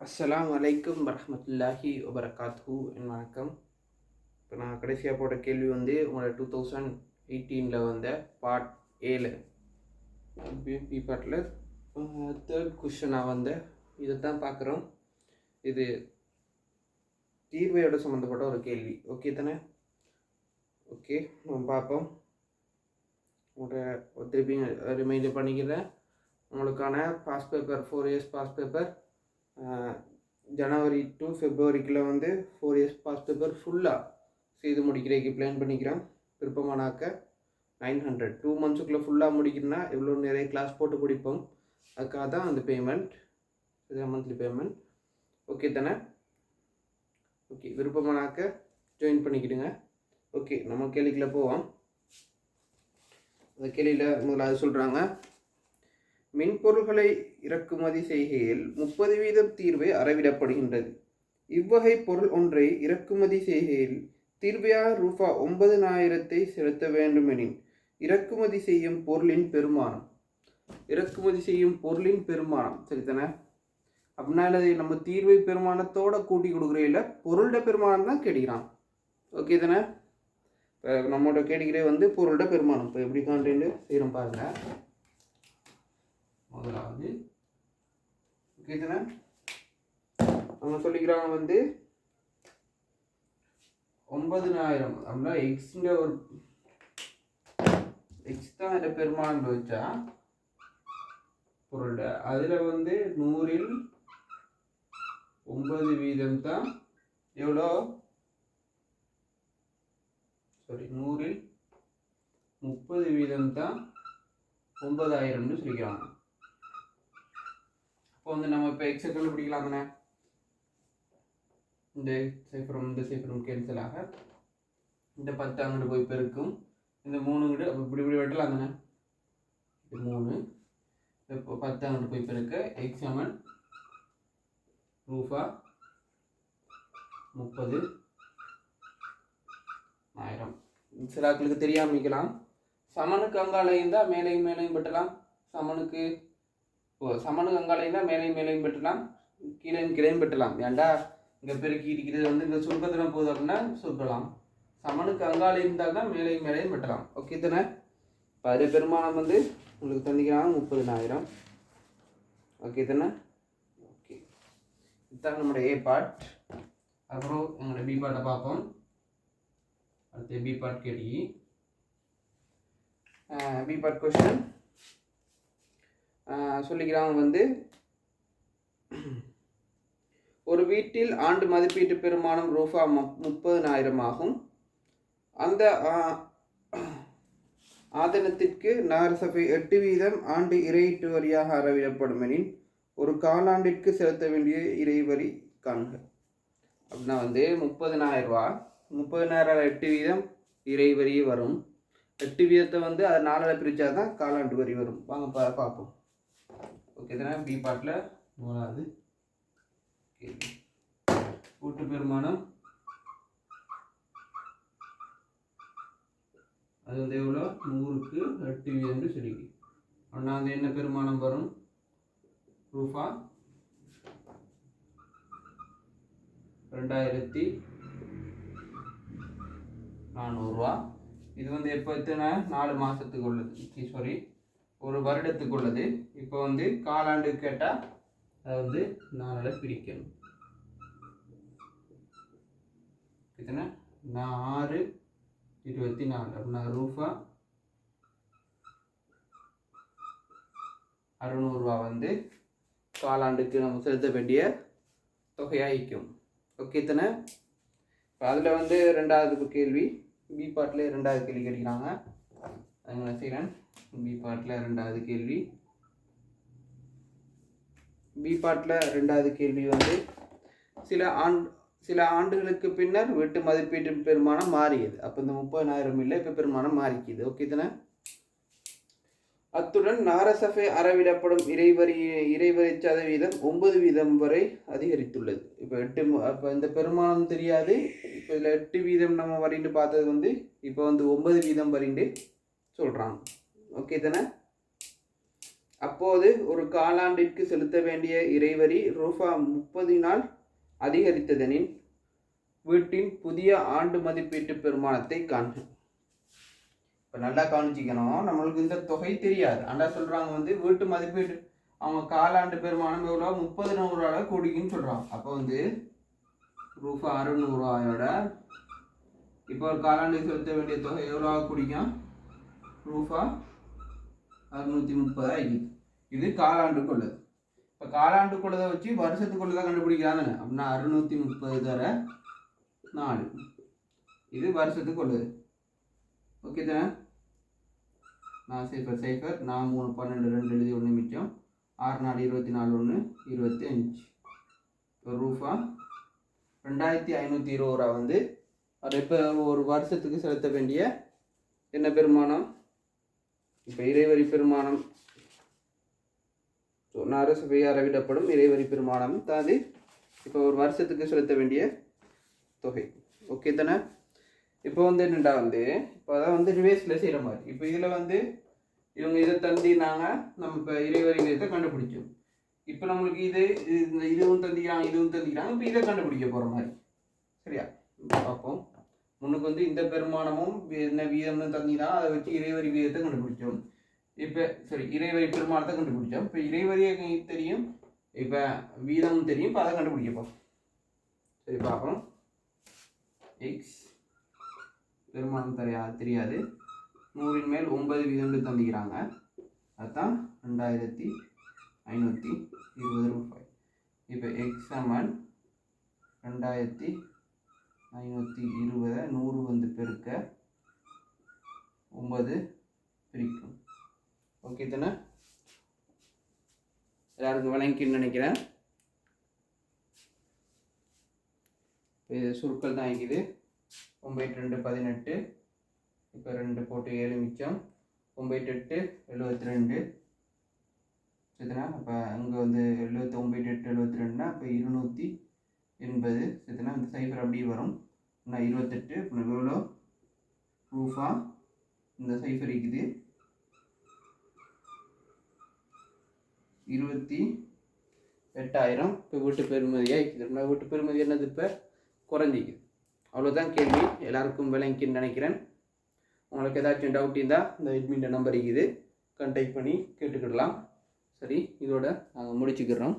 அஸ்ஸலாமு அலைக்கும் வரஹ்மத்துல்லாஹி வபரகாத்துஹு. வணக்கம். இப்போ நான் கடைசியாக போட்ட கேள்வி வந்து உங்களோட 2018 வந்த பார்ட் ஏல பி பார்ட்டில் தேர்ட் கொஷனாக வந்த இதை தான் பார்க்குறோம். இது தீர்வையோட சம்மந்தப்பட்ட ஒரு கேள்வி. ஓகே தானே? ஓகே, நம்ம பார்ப்போம். உங்களோட திருப்பி ரிமைண்டர் பண்ணிக்கிறேன். உங்களுக்கான pass paper 4 years pass paper January to ஃபெப்ரவரிக்குள்ளே வந்து 4 இயர்ஸ் பாஸ் பேப்பர் ஃபுல்லாக செய்து முடிக்கிறதுக்கு பிளான் பண்ணிக்கிறேன். விருப்பமானாக்க 900 2 மந்த்ஸுக்குள்ளே ஃபுல்லாக முடிக்கணும்னா எவ்வளோ நிறைய கிளாஸ் போட்டு முடிப்போம். அதுக்காக தான் அந்த பேமெண்ட், இதுதான் மந்த்லி பேமெண்ட். ஓகே தானே? ஓகே, விருப்பமானாக்க ஜாயின் பண்ணிக்கிடுங்க. ஓகே, நம்ம கேள்விக்குள்ளே போவோம். அந்த கேள்வியில் முதலாவது சொல்கிறாங்க, மென்பொருள்களை இறக்குமதி செய்கையில் 30% தீர்வை அறவிடப்படுகின்றது. இவ்வகை பொருள் ஒன்றை இறக்குமதி செய்கையில் தீர்வையாக ரூபா 9000 செலுத்த வேண்டுமெனின் இறக்குமதி செய்யும் பொருளின் பெருமானம். இறக்குமதி செய்யும் பொருளின் பெருமானம் சரிதானே? அப்படின்னா நம்ம தீர்வை பெருமானத்தோட கூட்டி கொடுக்குறதில்ல, பொருளோட பெருமானம் தான் கேட்கிறான். ஓகே தானே? இப்போ நம்மளோட கேட்கிறே வந்து பொருளோட பெருமானம். இப்போ எப்படி காண்ட்டு செய்கிறோம் பாருங்கள். முதலாவது ஓகே தானே? அவங்க சொல்லிக்கிறாங்க வந்து 9000 அப்படின்னா எக்ஸ்ன்ற ஒரு எக்ஸ் தான் இந்த பெருமானம் வச்சா பொருளோட அதில் வந்து 100ல் 9% தான் எவ்வளோ? சாரி, 100ல் 30% தான் 9000ன்னு சொல்லிக்கிறாங்க. இப்போ வந்து நம்ம இப்போ எக்ஸை கண்டுபிடிக்கலாம் தானே? இந்த சைஃபரும் கேன்சல் ஆக இந்த 10 அங்கிட்டு போய் பெருக்கும், இந்த 3 கிட்ட இப்படி வெட்டலாம் தானே? இது 3, இப்போ 10 அங்கிட்டு போய் பெருக்க எக்ஸ் சமன் ரூபா 30,000. சிலாக்களுக்கு தெரியாமல் நிற்கலாம். சமனுக்கு அங்காலையும் தான் மேலையும் மேலையும் பெட்டலாம். சமனுக்கு அங்காலையும் தான் மேலையும் மேலையும் பெட்டலாம், கீழையும் பெட்டலாம். ஏன்டா இங்கே பெருக்கி இருக்கிறது வந்து இந்த சுருக்கத்தில் போகுது அப்படின்னா சுருக்கலாம். சமனுக்கு அங்காலை இருந்தால் தான் மேலையும் மேலையும் பெட்டலாம். ஓகே தானே? இப்போ அதே பெருமானம் வந்து உங்களுக்கு தந்திக்கிறாங்க 30,000. ஓகே தானே? ஓகே, இதுதான் நம்மளோட ஏ பார்ட். அப்புறம் எங்களோட பி பார்ட்டை பார்ப்போம். அடுத்து be part Katy be part question சொல்லிக்கிறாங்க வந்து, ஒரு வீட்டில் ஆண்டு மதிப்பீட்டு பெருமானம் ரூபா 30,000 ஆகும். அந்த ஆதனத்திற்கு நகரசபை 8% ஆண்டு இறையீட்டு வரியாக அறவிடப்படும் எனின் ஒரு காலாண்டிற்கு செலுத்த வேண்டிய இறைவரி காண்க. அப்படின்னா வந்து 30,000 30,000 8% இறைவரி வரும். 8% வந்து அது 4 பிரித்தா தான் காலாண்டு வரி வரும். வாங்க பார்ப்போம். ஓகே தானே? பி பார்ட்டில் மூணாவது கேள்வி, கூட்டு பெருமானம் அது வந்து எவ்வளோ? 100க்கு 8% சொல்லிக்கு. ஆனால் அது என்ன பெருமானம் வரும்? ரூபா 2400. இது வந்து எப்போ எத்தனை? 4 மாதத்துக்கு உள்ளது, சாரி ஒரு வருடத்துக்கு உள்ளது. இப்போ வந்து காலாண்டு கேட்டால் அதை வந்து 4 பிரிக்கணும். எத்தனை? 6/24 அப்படின்னா ரூபா 600 வந்து காலாண்டுக்கு நம்ம செலுத்த வேண்டிய தொகையாகிக்கும். ஓகே தானே? இப்போ அதில் வந்து 2வது கேள்வி பி பார்ட்டில் 2வது கேள்வி கேட்கிறாங்க. அதுங்களை செய்கிறேன். பி பார்ட்டில் 2வது கேள்வி. பி பார்ட்டில் 2வது கேள்வி வந்து சில ஆண்டுகளுக்கு பின்னர் வீட்டு மதிப்பீட்டு பெருமானம் மாறியது. அப்போ இந்த 30,000 இல்லை, இப்போ பெருமானம் மாறிக்குது. ஓகே தானே? அத்துடன் நகரசபை அறவிடப்படும் இறைவரி சதவீதம் 9% வரை அதிகரித்துள்ளது. இப்போ அப்போ இந்த பெருமானம் தெரியாது. இப்போ இதில் 8% நம்ம வரிண்டு பார்த்தது வந்து இப்போ வந்து 9% வரிண்டு சொல்கிறாங்க. ஓகே தானே? அப்போது ஒரு காலாண்டிற்கு செலுத்த வேண்டிய இறைவரி ரூபா 30 அதிகரித்ததெனின் வீட்டின் புதிய ஆண்டு மதிப்பீட்டு பெருமானத்தை காண்க. இப்போ நல்லா கவனிச்சிக்கணும், நம்மளுக்கு இந்த தொகை தெரியாது. அண்டா சொல்கிறாங்க வந்து வீட்டு மதிப்பீட்டு அவங்க காலாண்டு பெருமானம் எவ்வளோ 30,100 கூடிக்குன்னு சொல்கிறாங்க. அப்போ வந்து ரூபா 600 இப்போ ஒரு காலாண்டுக்கு செலுத்த வேண்டிய தொகை எவ்வளோ குடிக்கும்? ரூபா 630 ஆகிடுது. இது காலாண்டுக்குள்ளது. இப்போ காலாண்டுக்குள்ளதை வச்சு வருஷத்துக்குள்ளதை கண்டுபிடிக்கிறாங்க. அப்படின்னா 630 தர 4, இது வருஷத்துக்குள்ளது. ஓகே தானே? 4 0 0 4 3 12 2 எழுதி 1 மிச்சம் 6 4 24 1 25. இப்போ ரூபா 2520 வந்து அது இப்போ ஒரு வருஷத்துக்கு செலுத்த வேண்டிய என்ன பெருமானம்? இப்போ இறைவரி பெருமானம் அரசு அளவிடப்படும் இறைவரி பெருமானம் தான் இப்போ ஒரு வருஷத்துக்கு செலுத்த வேண்டிய தொகை. ஓகே தானே? இப்போ வந்து என்னடா வந்து இப்போ அதான் வந்து ரிவேர்ஸில் செய்கிற மாதிரி. இப்போ இதில் வந்து இவங்க இதை தந்தினாங்க, நம்ம இப்போ இறைவரி விதத்தை கண்டுபிடிச்சோம். இப்போ நம்மளுக்கு இதுவும் தந்திக்கிறாங்க, இதுவும் தந்திக்கிறாங்க. இப்போ இதை கண்டுபிடிக்க போகிற மாதிரி. சரியா? பார்ப்போம். முன்னுக்கு வந்து இந்த பெருமானமும் என்ன வீதம்னு தந்திக்கிறாங்க, அதை வச்சு இறைவரி வீதத்தை கண்டுபிடிச்சோம். இப்போ சரி, இறைவரி பெருமானத்தை கண்டுபிடிச்சோம். இப்போ இறைவரியை தெரியும், இப்போ வீதமும் தெரியும். இப்போ அதை கண்டுபிடிக்கப்போம். சரி, பார்ப்போம். எக்ஸ் பெருமானம் தெரியாது. 100 மேல் 9 வீதம்னு தந்திக்கிறாங்க. அதுதான் 2520 ரூபாய். இப்போ எக்ஸ் சமன் 2520 100 வந்து பெருக்க 9 பிரிக்கும். ஓகே தானே? எல்லாருக்கும் விளங்கின்னு நினைக்கிறேன். இது சுருக்கள் தான் இருக்குது. 9 2 18. இப்போ 2 போட்டு 7 மிச்சம் 9 8 72. சரிண்ணா? அப்போ அங்கே வந்து 9 8 72னா இப்போ 280. சரிண்ணா? இந்த சைஃபர் அப்படியே வரும். நான் 28 இப்போ எவ்வளோ ரூபா இந்த சைஃபர் இருக்குது 28,000. இப்போ வீட்டு பெருமதியாக இருக்குது. வீட்டு பெருமதி என்னது? இப்போ குறைஞ்சிக்குது. அவ்வளோதான் கேள்வி. எல்லாருக்கும் விளங்கின்னு நினைக்கிறேன். உங்களுக்கு ஏதாச்சும் டவுட் இருந்தால் இந்த அட்மின் நம்பர் இருக்குது, கான்டாக்ட் பண்ணி கேட்டுக்கிடலாம். சரி, இதோட நாங்கள் முடிச்சுக்கிறோம்.